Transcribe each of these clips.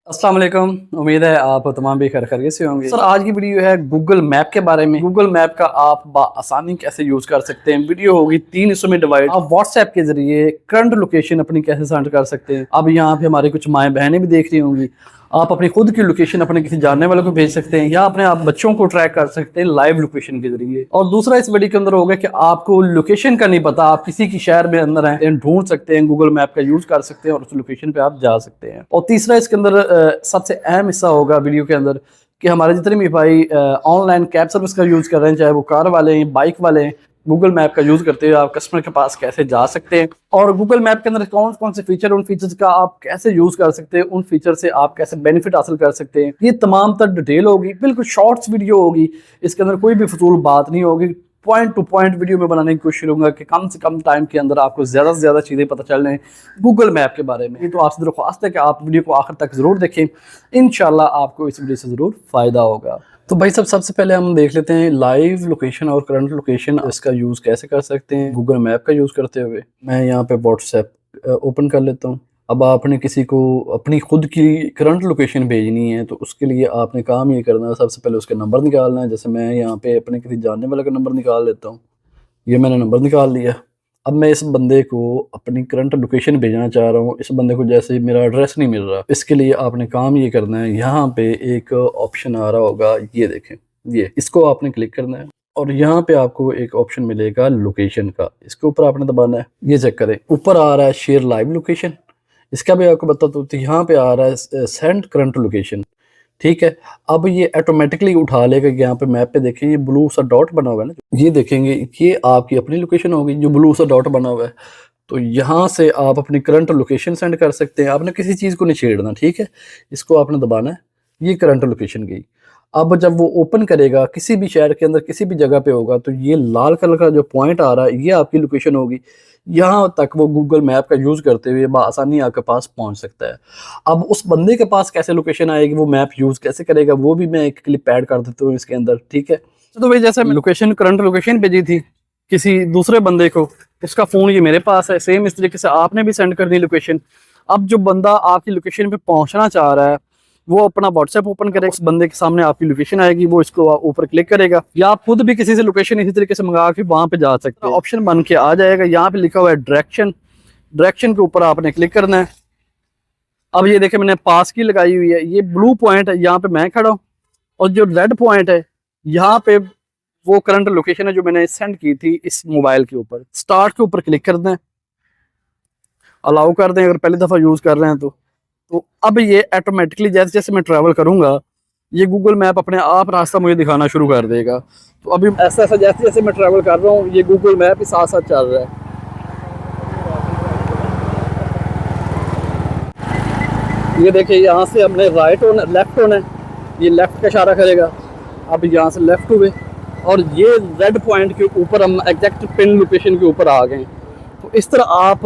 अस्सलाम वालेकुम। उम्मीद है आप तमाम भी खैरियत से होंगे। सर आज की वीडियो है गूगल मैप के बारे में। गूगल मैप का आप आसानी कैसे यूज कर सकते हैं। वीडियो होगी 3 हिस्सों में डिवाइड। आप व्हाट्सएप के जरिए करंट लोकेशन अपनी कैसे सेंड कर सकते हैं। अब यहाँ पे हमारी कुछ माएँ बहनें भी देख रही होंगी। आप अपनी खुद की लोकेशन अपने किसी जानने वाले को भेज सकते हैं या अपने आप बच्चों को ट्रैक कर सकते हैं लाइव लोकेशन के जरिए। और दूसरा इस वीडियो के अंदर होगा कि आपको लोकेशन का नहीं पता, आप किसी की शहर में अंदर हैं, ढूंढ सकते हैं, गूगल मैप का यूज कर सकते हैं और उस लोकेशन पे आप जा सकते हैं। और तीसरा इसके अंदर सबसे अहम हिस्सा होगा वीडियो के अंदर कि हमारे जितने भी भाई ऑनलाइन कैब सर्विस का यूज कर रहे हैं, चाहे वो कार वाले हैं, बाइक वाले हैं, गूगल मैप का यूज करते हुए आप कस्टमर के पास कैसे जा सकते हैं और गूगल मैप के अंदर कौन कौन से फीचर, उन फीचर्स का आप कैसे यूज कर सकते हैं, उन फीचर से आप कैसे बेनिफिट हासिल कर सकते हैं। ये तमाम तर डिटेल होगी, बिल्कुल शॉर्ट्स वीडियो होगी। इसके अंदर कोई भी फजूल बात नहीं होगी। पॉइंट टू पॉइंट वीडियो में बनाने की कोशिश करूंगा कि कम से कम टाइम के अंदर आपको ज़्यादा से ज़्यादा चीज़ें पता चल रही गूगल मैप के बारे में। तो आपसे दरख्वास्त है कि आप वीडियो को आखिर तक ज़रूर देखें। इंशाल्लाह आपको इस वीडियो से ज़रूर फ़ायदा होगा। तो भाई सबसे पहले हम देख लेते हैं लाइव लोकेशन और करंट लोकेशन इसका यूज़ कैसे कर सकते हैं गूगल मैप का यूज़ करते हुए। मैं यहाँ पे व्हाट्सएप ओपन कर लेता हूँ। अब आपने किसी को अपनी खुद की करंट लोकेशन भेजनी है तो उसके लिए आपने काम ये करना है, सबसे पहले उसका नंबर निकालना है। जैसे मैं यहाँ पे अपने किसी जानने वाले का नंबर निकाल लेता हूँ। ये मैंने नंबर निकाल लिया। अब मैं इस बंदे को अपनी करंट लोकेशन भेजना चाह रहा हूँ। इस बंदे को जैसे मेरा एड्रेस नहीं मिल रहा, इसके लिए आपने काम ये करना है, यहाँ पे एक ऑप्शन आ रहा होगा, ये देखें, ये इसको आपने क्लिक करना है और यहाँ पे आपको एक ऑप्शन मिलेगा लोकेशन का। इसके ऊपर आपने दबाना है। ये चेक करें, ऊपर आ रहा है शेयर लाइव लोकेशन। इसका भी आपको बता दो तो यहाँ पे आ रहा है सेंड करंट लोकेशन। ठीक है, अब ये ऑटोमेटिकली उठा लेगा। यहाँ पे मैप पे देखें, ये ब्लू सा डॉट बना हुआ है ना, ये देखेंगे ये आपकी अपनी लोकेशन होगी जो ब्लू सा डॉट बना हुआ है। तो यहाँ से आप अपनी करंट लोकेशन सेंड कर सकते हैं। आपने किसी चीज़ को नहीं छेड़ना, ठीक है। इसको आपने दबाना है, ये करंट लोकेशन गई। अब जब वो ओपन करेगा किसी भी शहर के अंदर किसी भी जगह पे होगा तो ये लाल कलर का जो पॉइंट आ रहा है ये आपकी लोकेशन होगी। यहाँ तक वो गूगल मैप का यूज़ करते हुए आसानी आपके पास पहुँच सकता है। अब उस बंदे के पास कैसे लोकेशन आएगी, वो मैप यूज़ कैसे करेगा, वो भी मैं एक क्लिप ऐड कर देता हूँ इसके अंदर, ठीक है। तो भाई जैसे लोकेशन करंट लोकेशन भेजी थी किसी दूसरे बंदे को, उसका फ़ोन ये मेरे पास है, सेम इस तरीके से आपने भी सेंड कर दी लोकेशन। अब जो बंदा आपकी लोकेशन पे पहुंचना चाह रहा है वो अपना व्हाट्सएप ओपन करेगा, उस बंदे के सामने आपकी लोकेशन आएगी, वो इसको ऊपर क्लिक करेगा या आप खुद भी किसी से लोकेशन इसी तरीके से मंगा के वहां पे जा सकते हैं। ऑप्शन बन के आ जाएगा, यहाँ पे लिखा हुआ है डायरेक्शन। डायरेक्शन के ऊपर आपने क्लिक करना है। अब ये देखे मैंने पास की लगाई हुई है, ये ब्लू पॉइंट है, यहाँ पे मैं खड़ा हूँ और जो रेड पॉइंट है यहाँ पे वो करंट लोकेशन है जो मैंने सेंड की थी इस मोबाइल के ऊपर। स्टार्ट के ऊपर क्लिक कर दें, अलाउ कर दें अगर पहली दफ़ा यूज़ कर रहे हैं तो अब ये ऑटोमेटिकली जैसे जैसे मैं ट्रैवल करूंगा ये गूगल मैप अपने आप रास्ता मुझे दिखाना शुरू कर देगा। तो अभी ऐसा ऐसा जैसे जैसे मैं ट्रैवल कर रहा हूँ ये गूगल मैप ही साथ साथ चल रहा है। ये देखिए यहाँ से हमने राइट होना, लेफ्ट होना है, ये लेफ्ट का इशारा करेगा। अब यहाँ से लेफ्ट हुए और ये रेड पॉइंट के ऊपर हम एग्जैक्ट पिन लोकेशन के ऊपर आ गए। तो इस तरह आप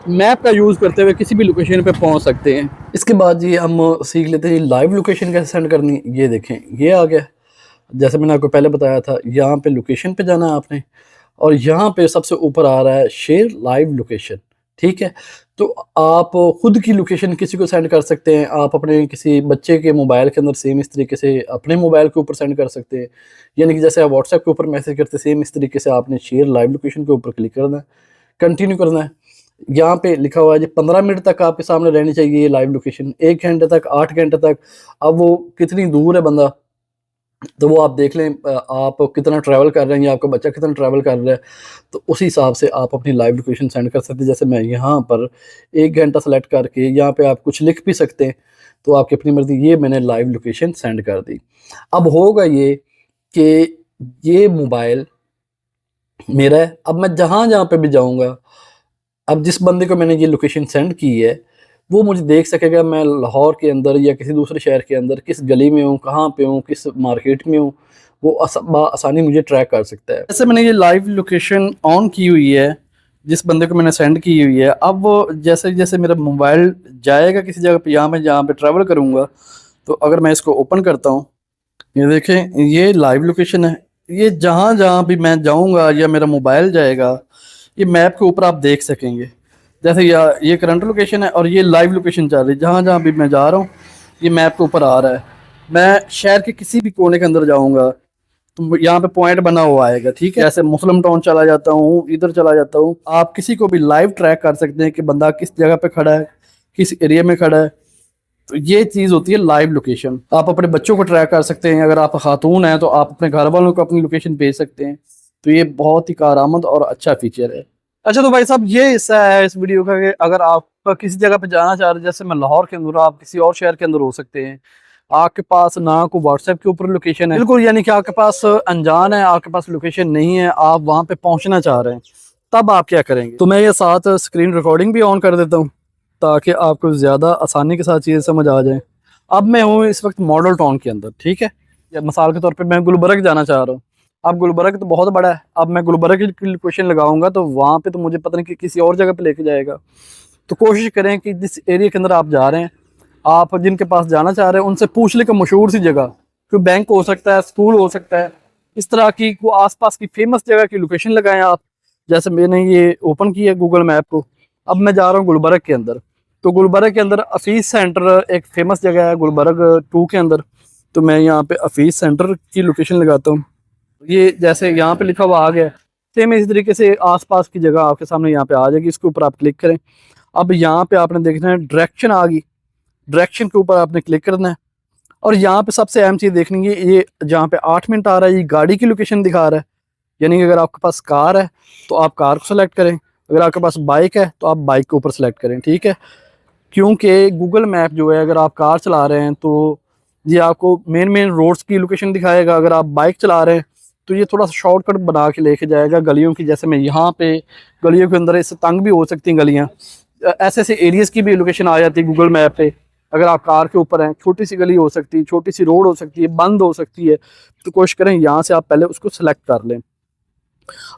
मैप का यूज़ करते हुए किसी भी लोकेशन पे पहुंच सकते हैं। इसके बाद ये हम सीख लेते हैं लाइव लोकेशन कैसे सेंड करनी। ये देखें ये आ गया, जैसे मैंने आपको पहले बताया था, यहाँ पे लोकेशन पे जाना है आपने और यहाँ पे सबसे ऊपर आ रहा है शेयर लाइव लोकेशन, ठीक है। तो आप खुद की लोकेशन किसी को सेंड कर सकते हैं, आप अपने किसी बच्चे के मोबाइल के अंदर सेम इस तरीके से अपने मोबाइल के ऊपर सेंड कर सकते हैं। यानी कि जैसे आप व्हाट्सएप के ऊपर मैसेज करते सेम इस तरीके से आपने शेयर लाइव लोकेशन के ऊपर क्लिक करना है, कंटिन्यू करना है। यहाँ पे लिखा हुआ है जी 15 मिनट तक आपके सामने रहनी चाहिए ये लाइव लोकेशन, 1 घंटे तक, 8 घंटे तक। अब वो कितनी दूर है बंदा तो वो आप देख लें, आप कितना ट्रैवल कर रहे हैं या आपका बच्चा कितना ट्रैवल कर रहा है, तो उसी हिसाब से आप अपनी लाइव लोकेशन सेंड कर सकते हैं। जैसे मैं यहाँ पर 1 घंटा सेलेक्ट करके यहाँ पे आप कुछ लिख भी सकते हैं, तो आपकी अपनी मर्जी। ये मैंने लाइव लोकेशन सेंड कर दी। अब होगा ये कि ये मोबाइल मेरा है। अब मैं जहाँ जहाँ पे भी जाऊँगा, अब जिस बंदे को मैंने ये लोकेशन सेंड की है वो मुझे देख सकेगा मैं लाहौर के अंदर या किसी दूसरे शहर के अंदर किस गली में हूँ, कहाँ पे हूँ, किस मार्केट में हूँ, वो आसानी मुझे ट्रैक कर सकता है। जैसे मैंने ये लाइव लोकेशन ऑन की हुई है जिस बंदे को मैंने सेंड की हुई है। अब वो जैसे जैसे मेरा मोबाइल जाएगा किसी जगह पे, यहाँ मैं जहाँ पे ट्रैवल करूँगा, तो अगर मैं इसको ओपन करता हूँ, ये देखें ये लाइव लोकेशन है। ये जहाँ जहाँ भी मैं जाऊँगा या मेरा मोबाइल जाएगा ये मैप के ऊपर आप देख सकेंगे। जैसे ये करंट लोकेशन है और ये लाइव लोकेशन चल रही है, जहाँ जहाँ भी मैं जा रहा हूँ ये मैप के ऊपर आ रहा है। मैं शहर के किसी भी कोने के अंदर जाऊंगा तो यहाँ पे पॉइंट बना हुआ आएगा, ठीक है। जैसे मुस्लिम टाउन चला जाता हूँ, इधर चला जाता हूँ, आप किसी को भी लाइव ट्रैक कर सकते हैं कि बंदा किस जगह पे खड़ा है, किस एरिया में खड़ा है। तो ये चीज़ होती है लाइव लोकेशन। आप अपने बच्चों को ट्रैक कर सकते हैं, अगर आप खातून हैं तो आप अपने घर वालों को अपनी लोकेशन भेज सकते हैं। तो ये बहुत ही कारआमद और अच्छा फीचर है। अच्छा तो भाई साहब ये हिस्सा है इस वीडियो का कि अगर आप किसी जगह पे जाना चाह रहे हैं, जैसे मैं लाहौर के अंदर, आप किसी और शहर के अंदर हो सकते हैं, आपके पास ना को व्हाट्सएप के ऊपर लोकेशन है, बिल्कुल, यानी कि आपके पास अनजान है, आपके पास लोकेशन नहीं है, आप वहाँ पे पहुँचना चाह रहे हैं, तब आप क्या करेंगे। तो मैं ये साथ स्क्रीन रिकॉर्डिंग भी ऑन कर देता हूँ ताकि आपको ज़्यादा आसानी के साथ चीज़ें समझ आ जाए। अब मैं हूँ इस वक्त मॉडल टाउन के अंदर, ठीक है। या मिसाल के तौर पे मैं गुलबर्ग जाना चाह रहा हूँ। अब गुलबर्ग तो बहुत बड़ा है, अब मैं गुलबर्ग की लोकेशन लगाऊंगा तो वहाँ पे तो मुझे पता नहीं कि किसी और जगह पे लेके जाएगा। तो कोशिश करें कि जिस एरिया के अंदर आप जा रहे हैं, आप जिनके पास जाना चाह रहे हैं उनसे पूछ ले कि मशहूर सी जगह, कोई बैंक हो सकता है, स्कूल हो सकता है, इस तरह की को आसपास की फेमस जगह की लोकेशन लगाएं आप। जैसे मैंने ये ओपन किया है गूगल मैप को। अब मैं जा रहा हूँ गुलबर्ग के अंदर। तो गुलबर्ग के अंदर अफीस सेंटर एक फेमस जगह है गुलबर्ग 2 के अंदर। तो मैं यहाँ पे अफीस सेंटर की लोकेशन लगाता हूँ। ये जैसे यहाँ पे लिखा हुआ आ गया, सेम इसी तरीके से आसपास की जगह आपके सामने यहाँ पे आ जाएगी। इसके ऊपर आप क्लिक करें। अब यहाँ पे आपने देखना है डायरेक्शन आ गई, डायरेक्शन के ऊपर आपने क्लिक करना है। और यहाँ पे सबसे अहम चीज़ देखनी है, ये जहाँ पे 8 मिनट आ रहा है ये गाड़ी की लोकेशन दिखा रहा है। यानी कि अगर आपके पास कार है तो आप कार को सिलेक्ट करें, अगर आपके पास बाइक है तो आप बाइक के ऊपर सेलेक्ट करें, ठीक है। क्योंकि गूगल मैप जो है, अगर आप कार चला रहे हैं तो ये आपको मेन रोड्स की लोकेशन दिखाएगा। अगर आप बाइक चला रहे हैं तो ये थोड़ा सा शॉर्टकट बना के लेके जाएगा गलियों की। जैसे मैं यहाँ पे गलियों के अंदर, इससे तंग भी हो सकती हैं गलियाँ, ऐसे ऐसे एरियाज़ की भी लोकेशन आ जाती है गूगल मैप पे। अगर आप कार के ऊपर हैं, छोटी सी गली हो सकती है, छोटी सी रोड हो सकती है, बंद हो सकती है, तो कोशिश करें यहाँ से आप पहले उसको सेलेक्ट कर लें।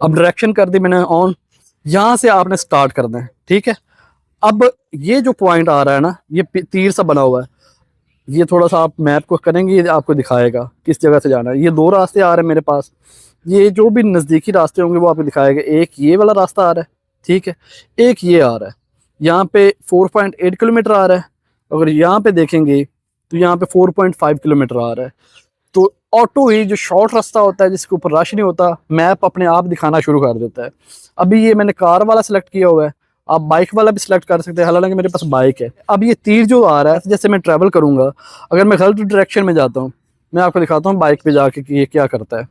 अब डायरेक्शन कर दी मैंने ऑन, यहाँ से आपने स्टार्ट करना है, ठीक है। अब ये जो पॉइंट आ रहा है ना, ये तीर सा बना हुआ है, ये थोड़ा सा आप मैप को करेंगे, ये आपको दिखाएगा किस जगह से जाना है। ये 2 रास्ते आ रहे हैं मेरे पास, ये जो भी नज़दीकी रास्ते होंगे वो आपको दिखाएगा। एक ये वाला रास्ता आ रहा है, ठीक है, एक ये आ रहा है, यहाँ पे 4.8 किलोमीटर आ रहा है। अगर यहाँ पे देखेंगे तो यहाँ पे 4.5 किलोमीटर आ रहा है। तो ऑटो ही जो शॉर्ट रास्ता होता है जिसके ऊपर रश नहीं होता, मैप अपने आप दिखाना शुरू कर देता है। अभी ये मैंने कार वाला सिलेक्ट किया हुआ है, आप बाइक वाला भी सिलेक्ट कर सकते हैं, हालांकि मेरे पास बाइक है। अब ये तीर जो आ रहा है, जैसे मैं ट्रैवल करूंगा, अगर मैं गलत डायरेक्शन में जाता हूँ, मैं आपको दिखाता हूँ बाइक पे जाके कि ये क्या करता है।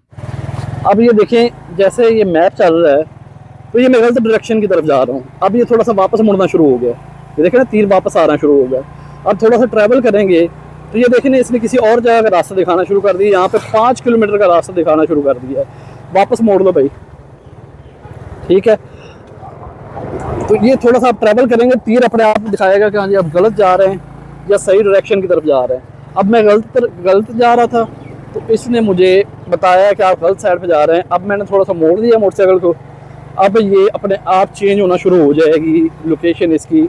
अब ये देखें, जैसे ये मैप चल रहा है तो ये मैं गलत डायरेक्शन की तरफ जा रहा हूँ। अब ये थोड़ा सा वापस मुड़ना शुरू हो गया, ये देखें ना, तीर वापस आना शुरू हो गया। अब थोड़ा सा ट्रैवल करेंगे तो ये देखें ना, इसने किसी और जगह का रास्ता दिखाना शुरू कर दिया। यहाँ पे 5 किलोमीटर का रास्ता दिखाना शुरू कर दिया है। वापस मोड़ लो भाई, ठीक है। तो ये थोड़ा सा आप ट्रैवल करेंगे, तीर अपने आप दिखाएगा कि हाँ जी आप गलत जा रहे हैं या सही डायरेक्शन की तरफ जा रहे हैं। अब मैं गलत जा रहा था तो इसने मुझे बताया कि आप गलत साइड पे जा रहे हैं। अब मैंने थोड़ा सा मोड़ दिया मोटरसाइकिल को। अब ये अपने आप चेंज होना शुरू हो जाएगी लोकेशन इसकी,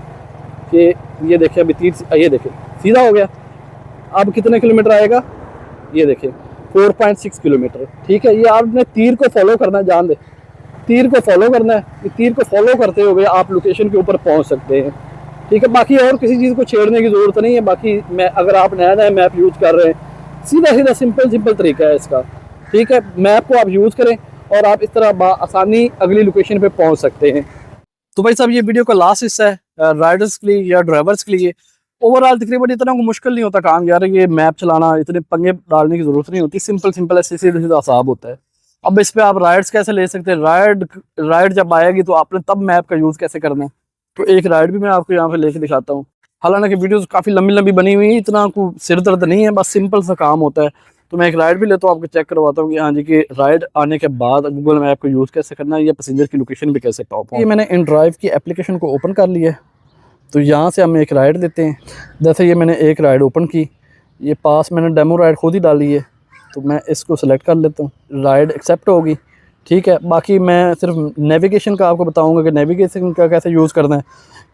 कि ये देखें अभी तीर, ये देखें सीधा हो गया। अब कितने किलोमीटर आएगा, ये देखें 4.6 किलोमीटर, ठीक है। ये आपने तीर को फॉलो करना, जान दे, तीर को फॉलो करना है। तीर को फॉलो करते हुए आप लोकेशन के ऊपर पहुंच सकते हैं, ठीक है। बाकी और किसी चीज़ को छेड़ने की ज़रूरत नहीं है। बाकी मैं, अगर आप नया मैप यूज़ कर रहे हैं, सीधा सीधा सिंपल तरीका है इसका, ठीक है। मैप को आप यूज़ करें और आप इस तरह आसानी अगली लोकेशन पे पहुंच सकते हैं। तो भाई साहब ये वीडियो का लास्ट हिस्सा है राइडर्स के लिए या ड्राइवर्स के लिए। ओवरऑल तकरीबन इतना मुश्किल नहीं होता काम यार, ये मैप चलाना इतने पंगे डालने की ज़रूरत नहीं होती, सिंपल ऐसे सीधा सीधा हिसाब होता है। अब इस पे आप राइड्स कैसे ले सकते हैं, राइड जब आएगी तो आपने तब मैप का यूज़ कैसे करना है। तो एक राइड भी मैं आपको यहाँ पे लेके दिखाता हूँ। हालांकि वीडियोस काफ़ी लंबी बनी हुई है, इतना कोई सिर दर्द नहीं है, बस सिंपल सा काम होता है। तो मैं एक राइड भी लेता हूँ, आपको चेक करवाता हूँ कि हाँ जी कि राइड आने के बाद गूगल मैप को यूज़ कैसे करना है या पैसेंजर की लोकेशन भी कैसे पाओ। ये मैंने इन ड्राइव की एप्लीकेशन को ओपन कर लिया है। तो यहाँ से हम एक राइड लेते हैं। जैसे ये मैंने एक राइड ओपन की, ये पास मैंने डेमो राइड खुद ही डाली है, तो मैं इसको सेलेक्ट कर लेता हूँ, राइड एक्सेप्ट होगी, ठीक है। बाकी मैं सिर्फ नेविगेशन का आपको बताऊंगा कि नेविगेशन का कैसे यूज़ करना है,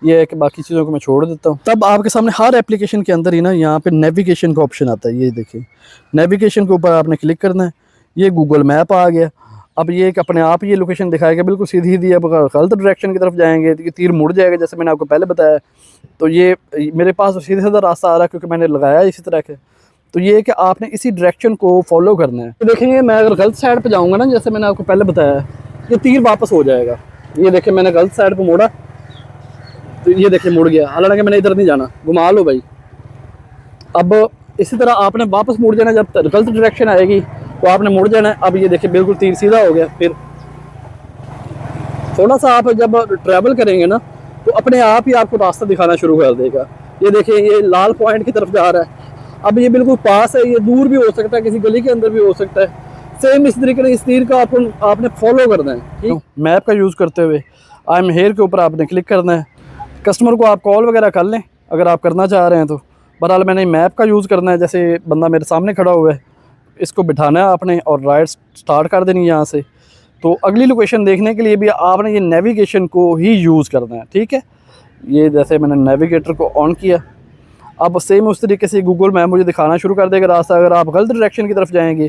ये है कि बाकी चीज़ों को मैं छोड़ देता हूँ। तब आपके सामने हर एप्लीकेशन के अंदर ही ना यहाँ पे नेविगेशन का ऑप्शन आता है। ये देखिए, नेविगेशन के ऊपर आपने क्लिक करना है, ये गूगल मैप आ गया। अब ये कि अपने आप ये लोकेशन दिखाएगा बिल्कुल सीधी सीधी। अब अगर गलत डायरेक्शन की तरफ जाएंगे तो ये तीर मुड़ जाएगा, जैसे मैंने आपको पहले बताया। तो ये मेरे पास सीधा सीधा रास्ता आ रहा है क्योंकि मैंने लगाया इसी तरह के। तो ये है कि आपने इसी डायरेक्शन को फॉलो करना है। तो देखेंगे मैं अगर गलत साइड पे जाऊंगा ना, जैसे मैंने आपको पहले बताया, ये तीर वापस हो जाएगा। ये देखिए मैंने गलत साइड पे मोड़ा तो ये देखिए मुड़ गया, हालांकि मैंने इधर नहीं जाना, घुमा लो भाई। अब इसी तरह आपने वापस मुड़ जाना, जब गलत डायरेक्शन आएगी तो आपने मुड़ जाना है। अब ये देखिए बिल्कुल तीर सीधा हो गया। फिर थोड़ा सा आप जब ट्रैवल करेंगे ना तो अपने आप ही आपको रास्ता दिखाना शुरू कर देगा। ये देखिए ये लाल पॉइंट की तरफ जा रहा है। अब ये बिल्कुल पास है, ये दूर भी हो सकता है, किसी गली के अंदर भी हो सकता है। सेम इस तरीके से इस तीर का आपने फॉलो करना है। ठीक, मैप का यूज़ करते हुए आई एम हेयर के ऊपर आपने क्लिक करना है। कस्टमर को आप कॉल वगैरह कर लें अगर आप करना चाह रहे हैं तो। बहरहाल मैंने मैप का यूज़ करना है। जैसे बंदा मेरे सामने खड़ा हुआ है, इसको बिठाना है आपने और राइड स्टार्ट कर देनी है यहाँ से। तो अगली लोकेशन देखने के लिए भी आपने ये नेविगेशन को ही यूज़ करना है। ठीक है, ये जैसे मैंने नेविगेटर को ऑन किया, अब सेम उस तरीके से गूगल मैप मुझे दिखाना शुरू कर देगा रास्ता। अगर आप गलत डायरेक्शन की तरफ जाएंगे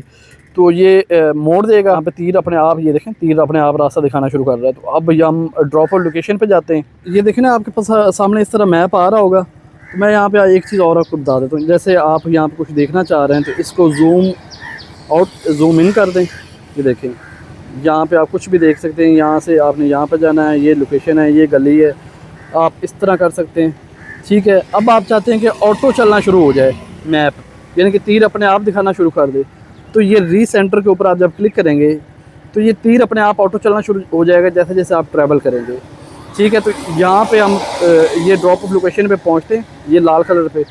तो ये मोड़ देगा। यहाँ पे तीर अपने आप, ये देखें तीर अपने आप रास्ता दिखाना शुरू कर रहा है। तो अब हम ड्रॉप और लोकेशन पे जाते हैं। ये देखें ना आपके पास सामने इस तरह मैप आ रहा होगा। तो मैं यहाँ पे एक चीज़ और आपको बता देता हूँ। जैसे आप यहाँ पे कुछ देखना चाह रहे हैं तो इसको जूम आउट जूम इन कर दें। ये देखें यहाँ पे आप कुछ भी देख सकते हैं। यहाँ से आपने यहाँ पे जाना है, ये लोकेशन है, ये गली है, आप इस तरह कर सकते हैं। ठीक है, अब आप चाहते हैं कि ऑटो चलना शुरू हो जाए मैप, यानी कि तीर अपने आप दिखाना शुरू कर दे। तो ये रीसेंटर के ऊपर आप जब क्लिक करेंगे तो ये तीर अपने आप ऑटो चलना शुरू हो जाएगा जैसे जैसे आप ट्रैवल करेंगे। ठीक है, तो यहाँ पे हम ये ड्रॉप ऑफ लोकेशन पे पहुँचते हैं, ये लाल कलर पे।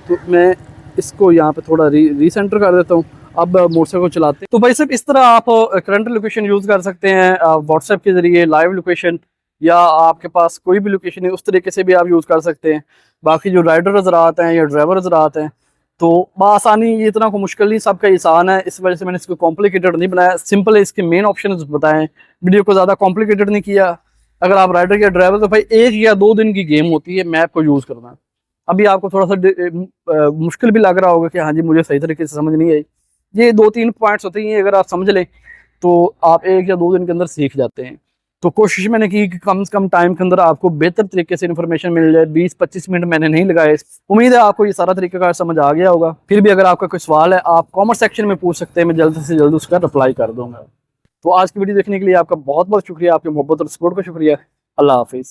तो मैं इसको यहाँ पे थोड़ा रीसेंटर कर देता हूँ। अब मोटरसाइकिल को चलाते हैं। तो भाई साहब इस तरह आप करंट लोकेशन यूज़ कर सकते हैं व्हाट्सएप के ज़रिए, लाइव लोकेशन, या आपके पास कोई भी लोकेशन है उस तरीके से भी आप यूज़ कर सकते हैं। बाकी जो राइडर हज़रात हैं या ड्राइवर हज़रात हैं तो बआसानी, ये इतना को मुश्किल नहीं, सबका आसान है। इस वजह से मैंने इसको कॉम्प्लिकेटेड नहीं बनाया, सिंपल है। इसके मेन ऑप्शन बताएं, वीडियो को ज़्यादा कॉम्प्लिकेटेड नहीं किया। अगर आप राइडर या ड्राइवर तो भाई 1 या 2 दिन की गेम होती है मैप को यूज़ करना। अभी आपको थोड़ा सा मुश्किल भी लग रहा होगा कि हाँ जी मुझे सही तरीके से समझ नहीं आई। ये 2-3 पॉइंट्स होते हैं, अगर आप समझ लें तो आप 1 या 2 दिन के अंदर सीख जाते हैं। तो कोशिश मैंने की कि कम से कम टाइम के अंदर आपको बेहतर तरीके से इन्फॉर्मेशन मिल जाए। 20-25 मिनट मैंने नहीं लगाए। उम्मीद है आपको ये सारा तरीका समझ आ गया होगा। फिर भी अगर आपका कोई सवाल है आप कमेंट सेक्शन में पूछ सकते हैं, मैं जल्द से जल्द उसका रिप्लाई कर दूंगा। तो आज की वीडियो देखने के लिए आपका बहुत बहुत शुक्रिया, आपकी मोहब्बत और सपोर्ट का शुक्रिया। अल्लाह हाफिज़।